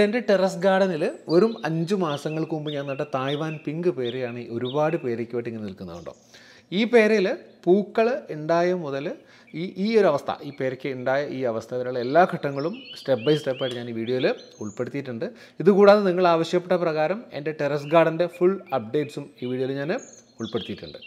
എൻ്റെ ടെറസ് ഗാർഡനിൽ വെറും 5 മാസങ്ങൾക്ക് മുമ്പ് ഞാൻ നട്ട തായ്വാൻ പിങ്ക് പേരയാണ് ഒരുപാട് പേരയ്ക്കുമായിട്ട് ഇങ്ങനെ നിൽക്കുന്നതുണ്ടോ. ഈ പേരയിൽ പൂക്കൾ ഉണ്ടായ മുതൽ ഈ ഒരു അവസ്ഥ, ഈ പേരയ്ക്ക് ഉണ്ടായ ഈ അവസ്ഥ വരെയുള്ള എല്ലാ ഘട്ടങ്ങളും സ്റ്റെപ്പ് ബൈ സ്റ്റെപ്പായിട്ട് ഞാൻ ഈ വീഡിയോയിൽ ഉൾപ്പെടുത്തിയിട്ടുണ്ട്. ഇതുകൂടാതെ നിങ്ങൾ ആവശ്യപ്പെട്ട പ്രകാരം എൻ്റെ ടെറസ് ഗാർഡൻ്റെ ഫുൾ അപ്ഡേറ്റ്സും ഈ വീഡിയോയിൽ ഞാൻ ഉൾപ്പെടുത്തിയിട്ടുണ്ട്.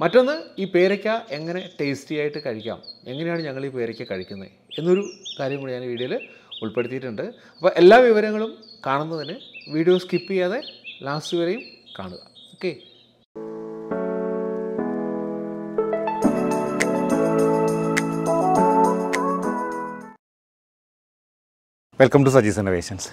മറ്റൊന്ന്, ഈ പേരയ്ക്ക എങ്ങനെ ടേസ്റ്റി ആയിട്ട് കഴിക്കാം, എങ്ങനെയാണ് ഞങ്ങൾ ഈ പേരയ്ക്ക കഴിക്കുന്നത് എന്നൊരു കാര്യം കൂടി ഞാൻ ഈ വീഡിയോയിൽ ഉൾപ്പെടുത്തിയിട്ടുണ്ട്. അപ്പോൾ എല്ലാ വിവരങ്ങളും കാണുന്നതിന് വീഡിയോ സ്കിപ്പ് ചെയ്യാതെ ലാസ്റ്റ് വരെയും കാണുക. Okay. Welcome to Saji's innovations.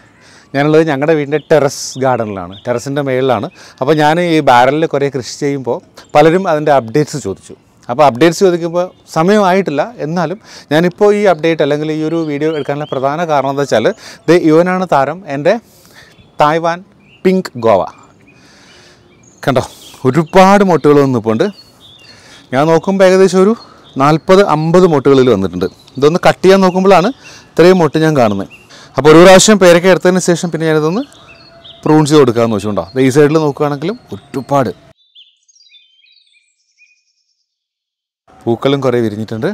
ഞാനുള്ളത് ഞങ്ങളുടെ വീടിൻ്റെ ടെറസ് ഗാർഡനിലാണ്, ടെറസിൻ്റെ മേളിലാണ്. അപ്പോൾ ഞാൻ ഈ ബാരലിൽ കുറേ കൃഷി ചെയ്യുമ്പോൾ പലരും അതിൻ്റെ അപ്ഡേറ്റ്സ് ചോദിച്ചു. അപ്പോൾ അപ്ഡേറ്റ്സ് ചോദിക്കുമ്പോൾ സമയമായിട്ടില്ല. എന്നാലും ഞാനിപ്പോൾ ഈ അപ്ഡേറ്റ് അല്ലെങ്കിൽ ഈ ഒരു വീഡിയോ എടുക്കാനുള്ള പ്രധാന കാരണം എന്താ വെച്ചാൽ, ഇവനാണ് താരം, എൻ്റെ തായ്വാൻ പിങ്ക് ഗോവ. കണ്ടോ, ഒരുപാട് മൊട്ടുകൾ വന്നിപ്പോണ്ട്. ഞാൻ നോക്കുമ്പോൾ ഏകദേശം ഒരു 40-50 മൊട്ടുകളിൽ വന്നിട്ടുണ്ട്. ഇതൊന്ന് കട്ട് ചെയ്യാൻ നോക്കുമ്പോഴാണ് ഇത്രയും മൊട്ട് ഞാൻ കാണുന്നത്. അപ്പോൾ ഒരു പ്രാവശ്യം പേരൊക്കെ എടുത്തതിന് ശേഷം പിന്നെ ഞാനിതൊന്ന് പ്രൂൺ ചെയ്ത് കൊടുക്കാമെന്ന് വെച്ചിട്ടുണ്ടോ. ഈ സൈഡിൽ നോക്കുകയാണെങ്കിലും ഒരുപാട് പൂക്കളും കുറേ വിരിഞ്ഞിട്ടുണ്ട്.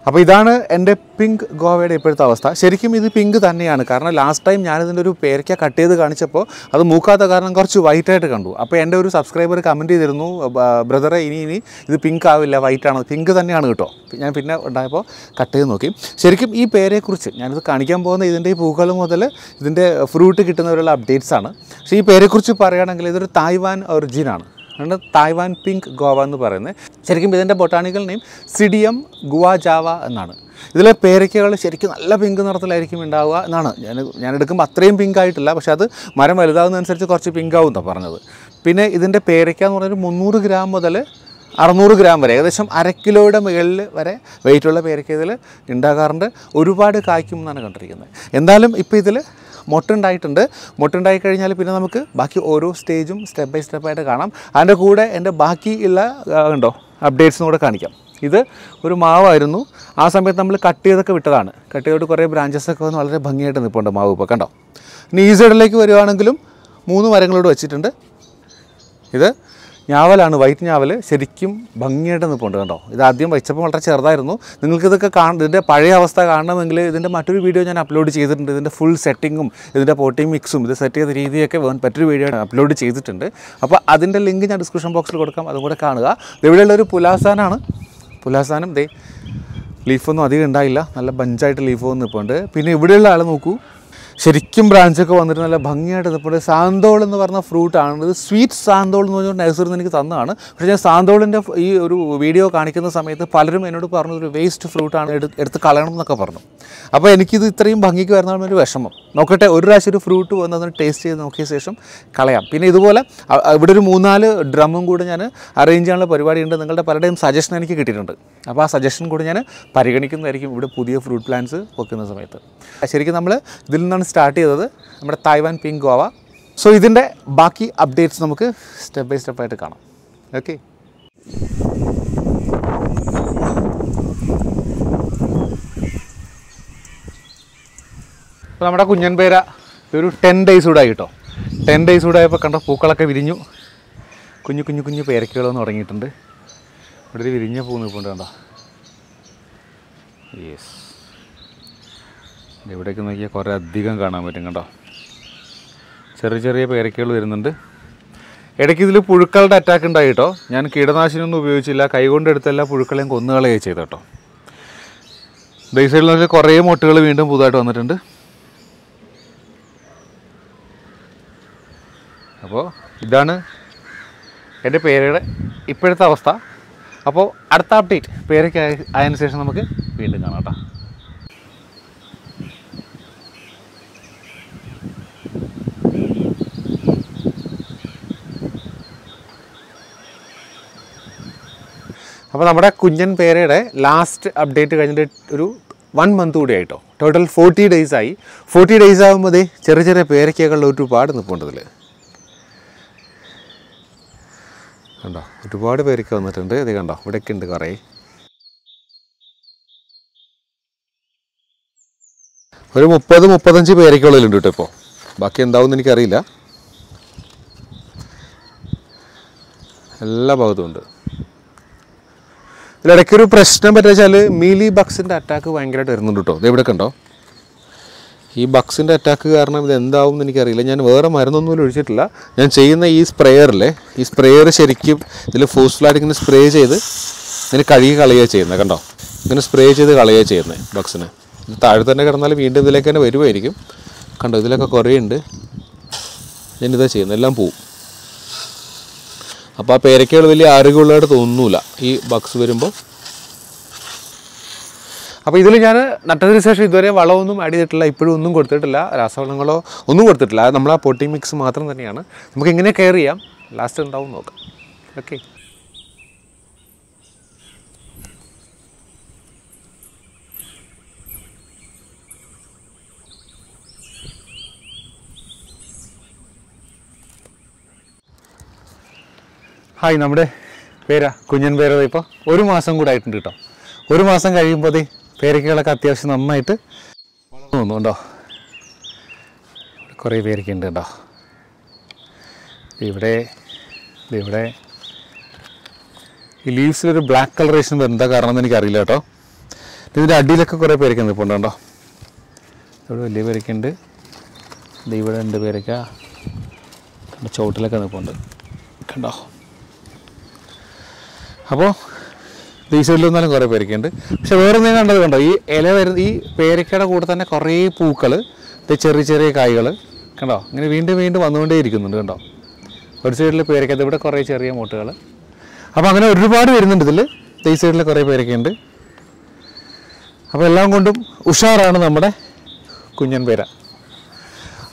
അപ്പോൾ ഇതാണ് എൻ്റെ പിങ്ക് ഗോവയുടെ ഇപ്പോഴത്തെ അവസ്ഥ. ശരിക്കും ഇത് പിങ്ക് തന്നെയാണ്. കാരണം ലാസ്റ്റ് ടൈം ഞാനിതിൻ്റെ ഒരു പേരയ്ക്ക കട്ട് ചെയ്ത് കാണിച്ചപ്പോൾ അത് മൂക്കാത്ത കാരണം കുറച്ച് വൈറ്റായിട്ട് കണ്ടു. അപ്പോൾ എൻ്റെ ഒരു സബ്സ്ക്രൈബർ കമൻറ്റ് ചെയ്തിരുന്നു, ബ്രദറെ ഇനി ഇത് പിങ്ക് ആവില്ല, വൈറ്റാണ്, പിങ്ക് തന്നെയാണ് കേട്ടോ. ഞാൻ പിന്നെ ഉണ്ടായപ്പോൾ കട്ട് ചെയ്ത് നോക്കി. ശരിക്കും ഈ പേരെക്കുറിച്ച് ഞാനിത് കാണിക്കാൻ പോകുന്ന ഇതിൻ്റെ ഈ പൂക്കൾ മുതൽ ഇതിൻ്റെ ഫ്രൂട്ട് കിട്ടുന്നവരുള്ള അപ്ഡേറ്റ്സാണ്. പക്ഷേ ഈ പേരെക്കുറിച്ച് പറയുകയാണെങ്കിൽ ഇതൊരു തായ്വാൻ ഒറിജിനാണ്. തായ്വാൻ പിങ്ക് ഗോവ എന്ന് പറയുന്നത്. ശരിക്കും ഇതിൻ്റെ ബൊട്ടാണിക്കൽ നെയിം സിഡിയം ഗുവാജാവ എന്നാണ്. ഇതിലെ പേരയ്ക്കകൾ ശരിക്കും നല്ല പിങ്ക് നിറത്തിലായിരിക്കും ഉണ്ടാവുക എന്നാണ് ഞാൻ എടുക്കുമ്പോൾ അത്രയും പിങ്ക് ആയിട്ടില്ല. പക്ഷേ അത് മരം വലുതാവുന്നതനുസരിച്ച് കുറച്ച് പിങ്ക് ആവും എന്നാണ് പറഞ്ഞത്. പിന്നെ ഇതിൻ്റെ പേരയ്ക്ക എന്ന് പറഞ്ഞാൽ 300 ഗ്രാം മുതൽ 600 ഗ്രാം വരെ, ഏകദേശം 1/2 കിലോയുടെ മുകളിൽ വരെ വെയിറ്റുള്ള പേരയ്ക്ക ഇതിൽ ഉണ്ടാകാറുണ്ട്. ഒരുപാട് കായ്ക്കും എന്നാണ് കണ്ടിരിക്കുന്നത്. എന്തായാലും ഇപ്പോൾ ഇതിൽ മൊട്ടുണ്ടായിട്ടുണ്ട്. മൊട്ടുണ്ടായി കഴിഞ്ഞാൽ പിന്നെ നമുക്ക് ബാക്കി ഓരോ സ്റ്റേജും സ്റ്റെപ്പ് ബൈ സ്റ്റെപ്പായിട്ട് കാണാം. അതിൻ്റെ കൂടെ എൻ്റെ ബാക്കിയുള്ള ഉണ്ടോ അപ്ഡേറ്റ്സും കൂടെ കാണിക്കാം. ഇത് ഒരു മാവായിരുന്നു. ആ സമയത്ത് നമ്മൾ കട്ട് ചെയ്തൊക്കെ വിട്ടതാണ്. കട്ട് ചെയ്തിട്ട് കുറേ ബ്രാഞ്ചസൊക്കെ വന്ന് വളരെ ഭംഗിയായിട്ട് നിൽപ്പുണ്ട് മാവ്. ഇപ്പോൾ കണ്ടോ. ഇനി ഈ സൈഡിലേക്ക് വരുവാണെങ്കിലും 3 മരങ്ങളോട് വെച്ചിട്ടുണ്ട്. ഇത് ഞാവലാണ്, വൈറ്റ് ഞാവൽ. ശരിക്കും ഭംഗിയായിട്ട് നിൽപ്പുണ്ട് കണ്ടോ. ഇത് ആദ്യം വെച്ചപ്പോൾ വളരെ ചെറുതായിരുന്നു. നിങ്ങൾക്കിതൊക്കെ ഇതിൻ്റെ പഴയ അവസ്ഥ കാണണമെങ്കിൽ ഇതിൻ്റെ മറ്റൊരു വീഡിയോ ഞാൻ അപ്ലോഡ് ചെയ്തിട്ടുണ്ട്. ഇതിൻ്റെ ഫുൾ സെറ്റിങ്ങും ഇതിൻ്റെ പോട്ടിംഗ് മിക്സും ഇത് സെറ്റ് ചെയ്ത രീതിയൊക്കെ മറ്റൊരു വീഡിയോ അപ്ലോഡ് ചെയ്തിട്ടുണ്ട്. അപ്പോൾ അതിൻ്റെ ലിങ്ക് ഞാൻ ഡിസ്ക്രിപ്ഷൻ ബോക്സിൽ കൊടുക്കാം, അതും കൂടെ കാണുക. ഇവിടെയുള്ളൊരു പുലാസാനാണ്. പുലാസാനം ലീഫൊന്നും അധികം ഉണ്ടായില്ല, നല്ല ബഞ്ചായിട്ട് ലീഫ് വന്ന് നിൽപ്പുണ്ട്. പിന്നെ ഇവിടെയുള്ള ആൾ നോക്കൂ, ശരിക്കും ബ്രാഞ്ചൊക്കെ വന്നിട്ട് നല്ല ഭംഗിയായിട്ട് നിൽപ്പുണ്ട്. സാന്തോൾ എന്ന് പറഞ്ഞ ഫ്രൂട്ടാണ് ഇത്. സ്വീറ്റ് സാന്തോൾ എന്ന് പറഞ്ഞാൽ നഴ്സറിയിൽ നിന്ന് എനിക്ക് തന്നതാണ്. പക്ഷേ ഞാൻ സാന്തോളിൻ്റെ ഈ ഒരു വീഡിയോ കാണിക്കുന്ന സമയത്ത് പലരും എന്നോട് പറഞ്ഞു ഒരു വേസ്റ്റ് ഫ്രൂട്ടാണ്, എടുത്ത് കളയണം എന്നൊക്കെ പറഞ്ഞു. അപ്പോൾ എനിക്കിത് ഇത്രയും ഭംഗിക്ക് വരുന്നതാണ് ഒരു വിഷമം. നോക്കട്ടെ, ഒരു പ്രാവശ്യം ഒരു ഫ്രൂട്ട് വന്ന് അതിന് ടേസ്റ്റ് ചെയ്ത് നോക്കിയ ശേഷം കളയാം. പിന്നെ ഇതുപോലെ ഇവിടെ ഒരു 3-4 ഡ്രമ്മും കൂടെ ഞാൻ അറേഞ്ച് ചെയ്യാനുള്ള പരിപാടിയുണ്ട്. നിങ്ങളുടെ പലരുടെയും സജഷൻ എനിക്ക് കിട്ടിയിട്ടുണ്ട്. അപ്പോൾ ആ സജഷൻ കൂടി ഞാൻ പരിഗണിക്കുന്നതായിരിക്കും ഇവിടെ പുതിയ ഫ്രൂട്ട് പ്ലാന്റ്സ് വെക്കുന്ന സമയത്ത്. ശരിക്കും നമ്മൾ ഇതിൽ നിന്നാണ് സ്റ്റാർട്ട് ചെയ്തത്, നമ്മുടെ തായ്വാൻ പിങ്ക് ഗോവ. സോ ഇതിൻ്റെ ബാക്കി അപ്ഡേറ്റ്സ് നമുക്ക് സ്റ്റെപ്പ് ബൈ സ്റ്റെപ്പായിട്ട് കാണാം. ഓക്കെ. അപ്പോൾ നമ്മുടെ കുഞ്ഞൻ പേര ഒരു 10 ഡേയ്സ് കൂടെ ആയി കേട്ടോ. 10 ഡേയ്സ് കൂടെ ആയപ്പോൾ കണ്ട പൂക്കളൊക്കെ വിരിഞ്ഞു. കുഞ്ഞു പേരയ്ക്കകളൊന്നും തുടങ്ങിയിട്ടുണ്ട്. ഇവിടെ ഒരു വിരിഞ്ഞ പൂ നിൽപ്പുണ്ട് കണ്ടോ. യെസ്, ഇവിടേക്ക് നോക്കിയാൽ കുറേ അധികം കാണാൻ പറ്റും കണ്ടോ. ചെറിയ പേരയ്ക്കകൾ വരുന്നുണ്ട്. ഇടയ്ക്ക് ഇതിൽ പുഴുക്കളുടെ അറ്റാക്ക് ഉണ്ടായി കേട്ടോ. ഞാൻ കീടനാശിനിയൊന്നും ഉപയോഗിച്ചില്ല, കൈകൊണ്ട് എടുത്ത എല്ലാ പുഴുക്കളെയും കൊന്നുകളയുകയും ചെയ്തു കേട്ടോ. ഈ സൈഡിൽ നോക്കിയാൽ കുറേ മൊട്ടുകൾ വീണ്ടും പുതുതായിട്ട് വന്നിട്ടുണ്ട്. അപ്പോൾ ഇതാണ് എൻ്റെ പേരയുടെ ഇപ്പോഴത്തെ അവസ്ഥ. അപ്പോൾ അടുത്ത അപ്ഡേറ്റ് പേരയ്ക്ക് ആയതിനു ശേഷം നമുക്ക് വീണ്ടും കാണാം കേട്ടോ. അപ്പോൾ നമ്മുടെ കുഞ്ഞൻ പേരയുടെ ലാസ്റ്റ് അപ്ഡേറ്റ് കഴിഞ്ഞിട്ട് ഒരു 1 മന്ത് കൂടി ആയിട്ടോ. ടോട്ടൽ 40 ഡേയ്സ് ആയി. 40 ഡേയ്സ് ആകുമ്പോൾ ചെറിയ പേരയ്ക്കകളിൽ ഒരുപാട് നിൽപ്പുണ്ട് ഇതിൽ കണ്ടോ. ഒരുപാട് പേരയ്ക്ക വന്നിട്ടുണ്ട്. ഇത് കണ്ടോ, ഇവിടെയൊക്കെ ഉണ്ട് കുറേ. ഒരു 30-35 പേരയ്ക്കുള്ളിലുണ്ട് കേട്ടോ ഇപ്പോൾ. ബാക്കി എന്താവുമെന്ന് എനിക്കറിയില്ല. എല്ലാ ഭാഗത്തും ഉണ്ട്. ഇതിലിടയ്ക്കൊരു പ്രശ്നം പറ്റുക വെച്ചാൽ മീലി ബഗ്സിൻ്റെ അറ്റാക്ക് ഭയങ്കരമായിട്ട് വരുന്നുണ്ട് കേട്ടോ. ഇത് ഇവിടെ കണ്ടോ, ഈ ബഗ്സിൻ്റെ അറ്റാക്ക് കാരണം ഇത് എന്താവും എന്ന് എനിക്കറിയില്ല. ഞാൻ വേറെ മരുന്നൊന്നും ഒഴിച്ചിട്ടില്ല. ഞാൻ ചെയ്യുന്ന ഈ സ്പ്രേയറിലെ ഈ സ്പ്രേയർ ശരിക്കും ഇതിൽ ഫോഴ്സ്ഫുള്ളായിട്ട് ഇങ്ങനെ സ്പ്രേ ചെയ്ത് ഇങ്ങനെ കഴുകി കളയുക ചെയ്യുന്നത്. കണ്ടോ, ഇങ്ങനെ സ്പ്രേ ചെയ്ത് കളയുക ചെയ്യുന്നത് ബഗ്സിന്. ഇത് താഴെ തന്നെ കിടന്നാൽ വീണ്ടും ഇതിലേക്ക് തന്നെ വരുമായിരിക്കും. കണ്ടോ, ഇതിലൊക്കെ കുറേ ഉണ്ട്. ഞാനിതാ ചെയ്യുന്നത്, എല്ലാം പോവും. അപ്പോൾ ആ പേരയ്ക്കകൾ വലിയ ആരോഗ്യമുള്ളതായിട്ട് തോന്നുന്നില്ല ഈ ബഗ്സ് വരുമ്പോൾ. അപ്പോൾ ഇതിൽ ഞാൻ നട്ടതിന് ശേഷം ഇതുവരെ വളമൊന്നും ആഡ് ചെയ്തിട്ടില്ല, ഇപ്പോഴും ഒന്നും കൊടുത്തിട്ടില്ല, രാസവളങ്ങളോ ഒന്നും കൊടുത്തിട്ടില്ല. നമ്മൾ ആ പൊട്ടി മിക്സ് മാത്രം തന്നെയാണ്. നമുക്ക് എങ്ങനെ കെയർ ചെയ്യാം, ലാസ്റ്റ് ഉണ്ടാവും നോക്കാം. ഓക്കെ. ഹായ്, നമ്മുടെ പേരാ കുഞ്ഞൻ പേര. ഇപ്പോൾ 1 മാസം കൂടെ ആയിട്ടുണ്ട് കേട്ടോ. 1 മാസം കഴിയുമ്പോൾ പേരയ്ക്കകളൊക്കെ അത്യാവശ്യം നന്നായിട്ട് വളർന്നു തോന്നുന്നുണ്ടോ. കുറേ പേരയ്ക്ക ഉണ്ട് കേട്ടോ. ഇവിടെ ഈ ലീവ്സിലൊരു ബ്ലാക്ക് കളറേഷൻ വരുന്ന കാരണം എന്ന് എനിക്കറിയില്ല കേട്ടോ. ഇതിൻ്റെ അടിയിലൊക്കെ കുറേ പേരയ്ക്ക നിൽപ്പുണ്ട് കേട്ടോ. ഇവിടെ വലിയ പേരയ്ക്കുണ്ട്. ഇവിടെ ഉണ്ട് പേരയ്ക്ക. ചോട്ടിലൊക്കെ നിൽപ്പുണ്ട് കണ്ടോ. അപ്പോൾ ഈ സൈഡിൽ വന്നാലും കുറേ പേരയ്ക്കുണ്ട്. പക്ഷെ വേറെ എന്തെങ്കിലും കണ്ടത് കണ്ടോ, ഈ ഇല വരുന്ന ഈ പേരയ്ക്കയുടെ കൂടെ തന്നെ കുറേ പൂക്കൾ, ചെറിയ ചെറിയ കായ്കൾ കണ്ടോ, ഇങ്ങനെ വീണ്ടും വീണ്ടും വന്നുകൊണ്ടേ ഇരിക്കുന്നുണ്ട് കണ്ടോ. ഒരു സൈഡിൽ പേരയ്ക്കത്, ഇവിടെ കുറേ ചെറിയ മുട്ടുകൾ. അപ്പോൾ അങ്ങനെ ഒരുപാട് വരുന്നുണ്ട് ഇതിൽ. ഈ സൈഡിൽ കുറേ പേരയ്ക്കുണ്ട്. അപ്പോൾ എല്ലാം കൊണ്ടും ഉഷാറാണ് നമ്മുടെ കുഞ്ഞൻ പേര.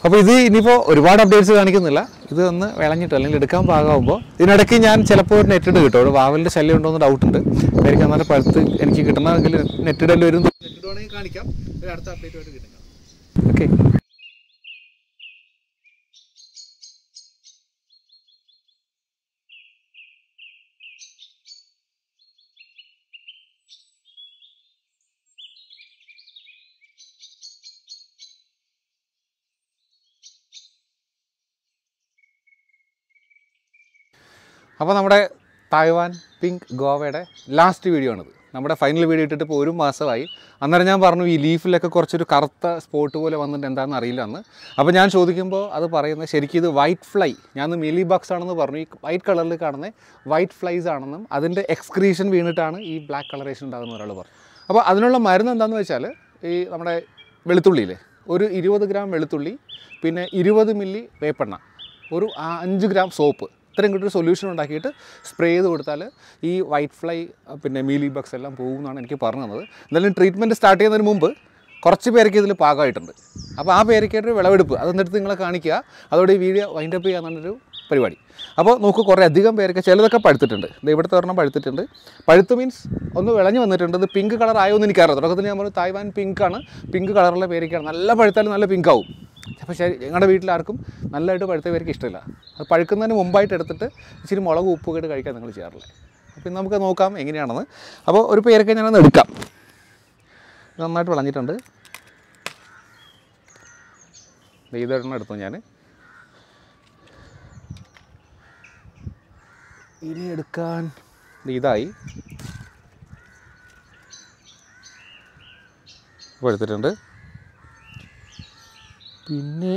അപ്പോൾ ഇത് ഇനിയിപ്പോൾ ഒരുപാട് അപ്ഡേറ്റ്സ് കാണിക്കുന്നില്ല. ഇത് ഒന്ന് വിളഞ്ഞിട്ട് അല്ലെങ്കിൽ എടുക്കാൻ പാകമാകുമ്പോൾ ഇതിനിടയ്ക്ക് ഞാൻ ചിലപ്പോൾ നെറ്റിട്ട് കിട്ടും. ഒരു വാവലിൻ്റെ ശല്യം ഉണ്ടോ എന്ന് ഡൗട്ടുണ്ട്. പേരയ്ക്ക് നന്നായിട്ട് പഴുത്ത് എനിക്ക് കിട്ടണമെങ്കിൽ നെറ്റിടേണ്ടി വരും. നെറ്റിടുവാണെങ്കിൽ കാണിക്കാം, അടുത്ത അപ്ഡേറ്റുമായിട്ട് കിട്ടും. ഓക്കെ. അപ്പോൾ നമ്മുടെ തായ്വാൻ പിങ്ക് ഗോവയുടെ ലാസ്റ്റ് വീഡിയോ ആണിത്. നമ്മുടെ ഫൈനൽ വീഡിയോ ഇട്ടിട്ട് ഇപ്പോൾ 1 മാസമായി. അന്നേരം ഞാൻ പറഞ്ഞു ഈ ലീഫിലൊക്കെ കുറച്ചൊരു കറുത്ത സ്പോട്ട് പോലെ വന്നിട്ട് എന്താണെന്ന് അറിയില്ല അന്ന്. അപ്പോൾ ഞാൻ ചോദിക്കുമ്പോൾ അത് പറയുന്നത് ശരിക്കും ഇത് വൈറ്റ് ഫ്ലൈ, ഞാൻ മീലി ബഗ്സ് ആണെന്ന് പറഞ്ഞു. ഈ വൈറ്റ് കളറിൽ കാണുന്ന വൈറ്റ് ഫ്ലൈസ് ആണെന്നും അതിൻ്റെ എക്സ്ക്രീഷൻ വീണിട്ടാണ് ഈ ബ്ലാക്ക് കളറേഷൻ ഉണ്ടാകുന്ന ഒരാൾ പറഞ്ഞു. അപ്പോൾ അതിനുള്ള മരുന്ന് എന്താണെന്ന് വെച്ചാൽ ഈ നമ്മുടെ വെളുത്തുള്ളിയിലെ ഒരു 20 ഗ്രാം വെളുത്തുള്ളി, പിന്നെ 20 മില്ലി വേപ്പെണ്ണ, ഒരു 5 ഗ്രാം സോപ്പ്, ഇത്രയും കൂടി ഒരു സൊല്യൂഷൻ ഉണ്ടാക്കിയിട്ട് സ്പ്രേ ചെയ്ത് കൊടുത്താൽ ഈ വൈറ്റ് ഫ്ലൈ പിന്നെ മീലി ബഗ്സ് എല്ലാം പോകുമെന്നാണ് എനിക്ക് പറഞ്ഞു തന്നത്. എന്തായാലും ട്രീറ്റ്മെൻറ്റ് സ്റ്റാർട്ട് ചെയ്യുന്നതിന് മുമ്പ് കുറച്ച് പേരയ്ക്ക് ഇതിൽ പാകമായിട്ടുണ്ട്. അപ്പോൾ ആ പേരയ്ക്കായിട്ടൊരു വിളവെടുപ്പ് അതെന്നിട്ട് നിങ്ങളെ കാണിക്കുക. അതോടെ ഈ വീഡിയോ വൈൻഡപ്പ് ചെയ്യാന്നുള്ളൊരു പരിപാടി. അപ്പോൾ നമുക്ക് കുറേ അധികം പേരൊക്കെ ചിലതൊക്കെ പഴുത്തിട്ടുണ്ട്. ഇത് ഇവിടുത്തെ ഒരെണ്ണം പഴുത്തിട്ടുണ്ട്. പഴുത്ത് മീൻസ് ഒന്ന് വിളഞ്ഞ് വന്നിട്ടുണ്ട്. ഇത് പിങ്ക് കളർ ആയോ എന്ന് എനിക്കറിയാം. തുടക്കത്തിൽ ഞാൻ പറഞ്ഞു തായ്വാൻ പിങ്കാണ്, പിങ്ക് കളറുള്ള പേരയ്ക്കാണ്. നല്ല പഴുത്താലും നല്ല പിങ്കാവും. അപ്പോൾ ശരി, ഞങ്ങളുടെ വീട്ടിലാർക്കും നല്ലതായിട്ട് പഴുത്ത പേരയ്ക്ക് ഇഷ്ടമില്ല. അത് പഴുക്കുന്നതിന് മുമ്പായിട്ട് എടുത്തിട്ട് ഇച്ചിരി മുളക് ഉപ്പൊക്കെ ഇട്ട് കഴിക്കാൻ നിങ്ങൾ ചെയ്യാറില്ല. അപ്പോൾ നമുക്ക് നോക്കാം എങ്ങനെയാണെന്ന്. അപ്പോൾ ഒരു പേരയ്ക്ക ഞാനൊന്ന് എടുക്കാം. നന്നായിട്ട് വിളഞ്ഞിട്ടുണ്ട്. ഇതൊരെണ്ണം എടുത്തു ഞാൻ. ഇനി എടുക്കാൻ ഇതായി എടുത്തിട്ടുണ്ട്. പിന്നെ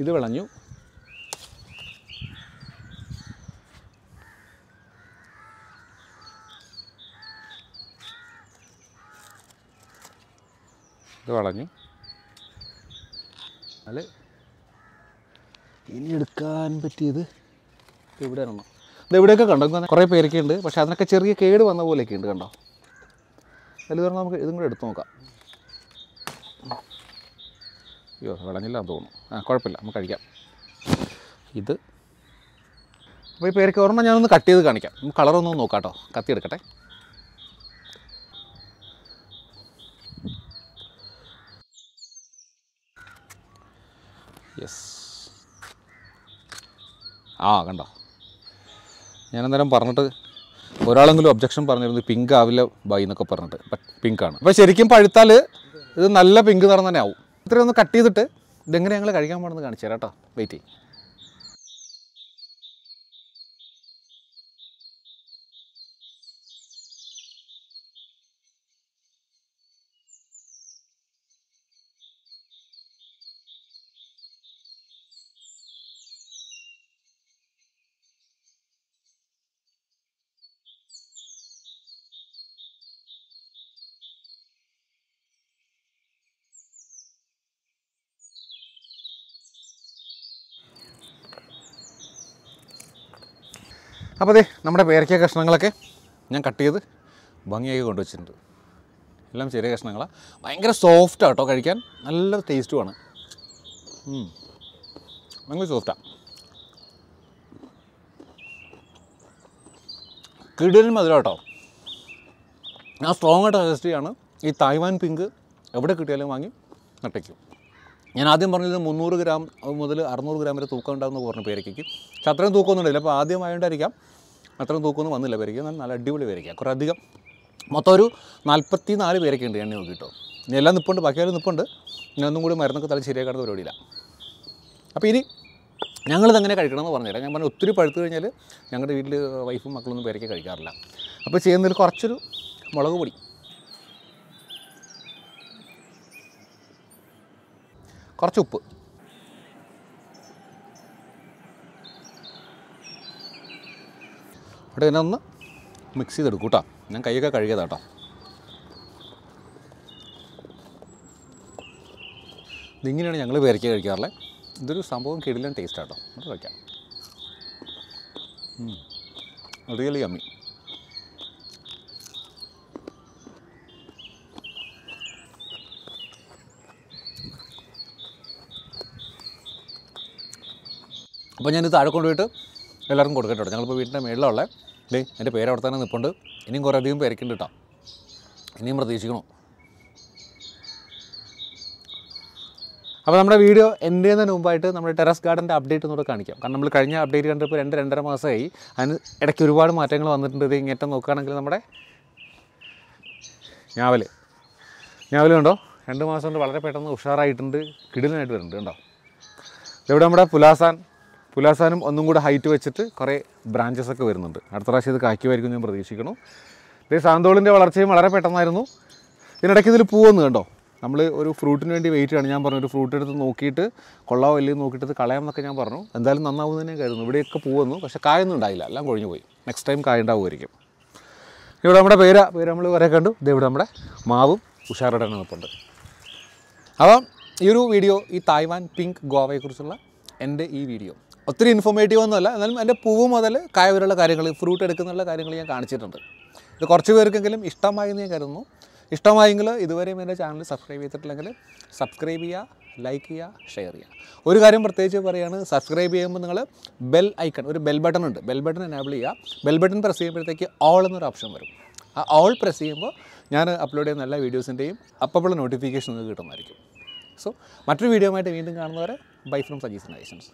ഇത് വിളഞ്ഞു. ഇത് വളഞ്ഞു. അല്ല ഇനി എടുക്കാൻ പറ്റിയത് ഇവിടെ ആണോ? ഇതെവിടെയൊക്കെ കണ്ടോ? കുറേ പേരൊക്കെ ഉണ്ട്, പക്ഷേ അതിനൊക്കെ ചെറിയ കേട് വന്ന പോലെയൊക്കെ ഉണ്ട് കണ്ടോ. അതിൽ പറഞ്ഞാൽ നമുക്ക് ഇതും കൂടെ എടുത്ത് നോക്കാം. അയ്യോ വിളഞ്ഞില്ല എന്ന് തോന്നുന്നു. കുഴപ്പമില്ല, നമുക്ക് കഴിക്കാം ഇത്. അപ്പോൾ ഈ പേരയ്ക്ക ഒരെണ്ണം ഞാനൊന്ന് കട്ട് ചെയ്ത് കാണിക്കാം. നമുക്ക് കളറൊന്നും നോക്കാം കേട്ടോ. കത്തി എടുക്കട്ടെ. യെസ്, കണ്ടോ. ഞാനന്നേരം പറഞ്ഞിട്ട് ഒരാളെങ്കിലും ഒബ്ജക്ഷൻ പറഞ്ഞിരുന്നു പിങ്ക് ആവില്ല ബൈ എന്നൊക്കെ പറഞ്ഞിട്ട്. ബട്ട് പിങ്കാണ്. അപ്പോൾ ശരിക്കും പഴുത്താൽ ഇത് നല്ല പിങ്ക് നിറം തന്നെ ആവും. ഇത്രയും ഒന്ന് കട്ട് ചെയ്തിട്ട് ഇതെങ്ങനെ ഞങ്ങൾ കഴിക്കാൻ പോകണമെന്ന് കാണിച്ചു തരാം കേട്ടോ. വെയിറ്റ് ചെയ്യും. അപ്പോൾ അതെ നമ്മുടെ പേരയ്ക്ക കഷ്ണങ്ങളൊക്കെ ഞാൻ കട്ട് ചെയ്ത് ഭംഗിയായി കൊണ്ടുവച്ചിട്ടുണ്ട്. എല്ലാം ചെറിയ കഷ്ണങ്ങളാണ്. ഭയങ്കര സോഫ്റ്റാണ് കേട്ടോ കഴിക്കാൻ. നല്ല ടേസ്റ്റുമാണ്. ഭയങ്കര സോഫ്റ്റാണ്. കിടിലൻ മധുരം കേട്ടോ. ഞാൻ സ്ട്രോങ് ആയിട്ട് സജസ്റ്റ് ചെയ്യാണ് ഈ തായ്വാൻ പിങ്ക് എവിടെ കിട്ടിയാലും വാങ്ങി നട്ടയ്ക്കും. ഞാൻ ആദ്യം പറഞ്ഞത് 300 ഗ്രാം മുതൽ 600 ഗ്രാം വരെ തൂക്കം ഉണ്ടാകുമെന്ന് പറഞ്ഞു പേരയ്ക്കയ്ക്ക്. പക്ഷെ അത്രയും തൂക്കമൊന്നും ഉണ്ടല്ല. അപ്പോൾ ആദ്യമായതുകൊണ്ടായിരിക്കാം അത്രയും തൂക്കമൊന്നും വന്നില്ല പേരയ്ക്ക്. നല്ല അടിപൊളി പേരയ്ക്ക. കുറേ അധികം മൊത്തം ഒരു 44 പേരയ്ക്ക ഉണ്ട് എണ്ണ നോക്കിയിട്ടോ. ഇനി എല്ലാം നിൽപ്പുണ്ട്, ബാക്കിയാലും നിൽപ്പുണ്ട്. ഇനിയൊന്നും കൂടി മരുന്നൊക്കെ തല ശരിയാക്കാത്ത പരിപാടിയില്ല. അപ്പോൾ ഇനി ഞങ്ങളിതെങ്ങനെ കഴിക്കണമെന്ന് പറഞ്ഞുതരാം. ഞാൻ പറഞ്ഞു ഒത്തിരി പഴുത്ത് കഴിഞ്ഞാൽ ഞങ്ങളുടെ വീട്ടിൽ വൈഫും മക്കളൊന്നും പേരയ്ക്ക കഴിക്കാറില്ല. അപ്പോൾ ചെയ്യുന്നതിൽ കുറച്ചൊരു മുളക് പൊടി, കുറച്ച് ഉപ്പ്, അവിടെ ഇതിനെ ഒന്ന് മിക്സ് ചെയ്തെടുക്കും കേട്ടോ. ഞാൻ കൈയൊക്കെ കഴുകിയതാണ് കേട്ടോ. ഇതിങ്ങനെയാണ് ഞങ്ങൾ പേരയ്ക്ക കഴിക്കാറുള്ളത്. ഇതൊരു സംഭവം കിടിലൻ ടേസ്റ്റാണ് കേട്ടോ. അത് കഴിക്കാം. Really yummy. അപ്പോൾ ഞാനിത് താഴെ കൊണ്ടുപോയിട്ട് എല്ലാവർക്കും കൊടുക്കട്ടോ. ഞങ്ങളിപ്പോൾ വീട്ടിൻ്റെ മേളിലുള്ള എൻ്റെ പേര് അവിടെ തന്നെ നിൽപ്പുണ്ട്. ഇനിയും കുറേ അധികം പേരയ്ക്കുണ്ട് കേട്ടോ. ഇനിയും പ്രതീക്ഷിക്കണം. അപ്പോൾ നമ്മുടെ വീഡിയോ എൻഡ് ചെയ്യുന്നതിന് മുമ്പായിട്ട് നമ്മുടെ ടെറസ് ഗാർഡൻ്റെ അപ്ഡേറ്റ് ഒന്നുകൂടെ കാണിക്കാം. കാരണം നമ്മൾ കഴിഞ്ഞ അപ്ഡേറ്റ് കണ്ടപ്പോൾ 2-2.5 മാസമായി. അതിന് ഇടയ്ക്ക് ഒരുപാട് മാറ്റങ്ങൾ വന്നിട്ടുണ്ട്. ഇത് ഇങ്ങേറ്റം നോക്കുകയാണെങ്കിൽ നമ്മുടെ ഞാവൽ കണ്ടോ, 2 മാസം കൊണ്ട് വളരെ പെട്ടെന്ന് ഉഷാറായിട്ടുണ്ട്. കിടിലനായിട്ട് വരുന്നുണ്ട് കണ്ടോ. ഇവിടെ നമ്മുടെ പുലാസാനും ഒന്നും കൂടെ ഹൈറ്റ് വെച്ചിട്ട് കുറേ ബ്രാഞ്ചസൊക്കെ വരുന്നുണ്ട്. അടുത്ത പ്രാവശ്യം ഇത് കായ്ക്കുമായിരിക്കും ഞാൻ പ്രതീക്ഷിക്കണം. ഇത് സാന്തോളിൻ്റെ വളർച്ചയും വളരെ പെട്ടെന്നായിരുന്നു. ഇതിനിടയ്ക്ക് ഇതിൽ പൂവൊന്നും കണ്ടോ. നമ്മൾ ഒരു ഫ്രൂട്ടിന് വേണ്ടി വെയിറ്റ് ചെയ്യണം. ഞാൻ പറഞ്ഞു ഒരു ഫ്രൂട്ട് എടുത്ത് നോക്കിയിട്ട് കൊള്ളാവോ ഇല്ലെന്ന് നോക്കിയിട്ട് ഇത് കളയാമെന്നൊക്കെ ഞാൻ പറഞ്ഞു. എന്തായാലും നന്നാവും തന്നെ കരുതുന്നു. ഇവിടെയൊക്കെ പൂവന്നു, പക്ഷേ കായൊന്നും ഉണ്ടായില്ല. എല്ലാം കൊഴിഞ്ഞു പോയി. നെക്സ്റ്റ് ടൈം കായ ഉണ്ടാവുമായിരിക്കും. ഇവിടെ നമ്മുടെ പേര് നമ്മൾ കുറേ കണ്ടു. ഇവിടെ നമ്മുടെ മാവും ഉഷാറായിട്ടാണ് നിൽപ്പുണ്ട്. അപ്പം ഈ ഒരു വീഡിയോ ഈ തായ്വാൻ പിങ്ക് ഗോവയെക്കുറിച്ചുള്ള എൻ്റെ ഈ വീഡിയോ ഒത്തിരി ഇൻഫോർമേറ്റീവ് ഒന്നുമല്ല. എന്നാലും എൻ്റെ പൂവ് മുതൽ കായ വരെയുള്ള കാര്യങ്ങൾ, ഫ്രൂട്ട് എടുക്കുന്നുള്ള കാര്യങ്ങൾ ഞാൻ കാണിച്ചിട്ടുണ്ട്. ഇത് കുറച്ച് പേർക്കെങ്കിലും ഇഷ്ടമായി എന്ന് ഞാൻ കരുതുന്നു. ഇഷ്ടമായെങ്കിൽ ഇതുവരെയും എൻ്റെ ചാനൽ സബ്സ്ക്രൈബ് ചെയ്തിട്ടില്ലെങ്കിൽ സബ്സ്ക്രൈബ് ചെയ്യുക, ലൈക്ക് ചെയ്യുക, ഷെയർ ചെയ്യുക. ഒരു കാര്യം പ്രത്യേകിച്ച് പറയുകയാണ്, സബ്സ്ക്രൈബ് ചെയ്യുമ്പോൾ നിങ്ങൾ ബെൽ ഐക്കൺ, ഒരു ബെൽ ബട്ടൺ ഉണ്ട്, ബെൽ ബട്ടൺ എനേബിൾ ചെയ്യുക. ബെൽ ബട്ടൺ പ്രസ് ചെയ്യുമ്പോഴത്തേക്ക് ഓൾ എന്നൊരു ഓപ്ഷൻ വരും. ആ ഓൾ പ്രസ് ചെയ്യുമ്പോൾ ഞാൻ അപ്ലോഡ് ചെയ്യുന്ന എല്ലാ വീഡിയോസിൻ്റെയും അപ്പോൾ നോട്ടിഫിക്കേഷൻ നിങ്ങൾക്ക് കിട്ടുന്നതായിരിക്കും. സോ മറ്റൊരു വീഡിയോ ആയിട്ട് വീണ്ടും കാണുന്നവരെ bye from Saji's and Eysenck's.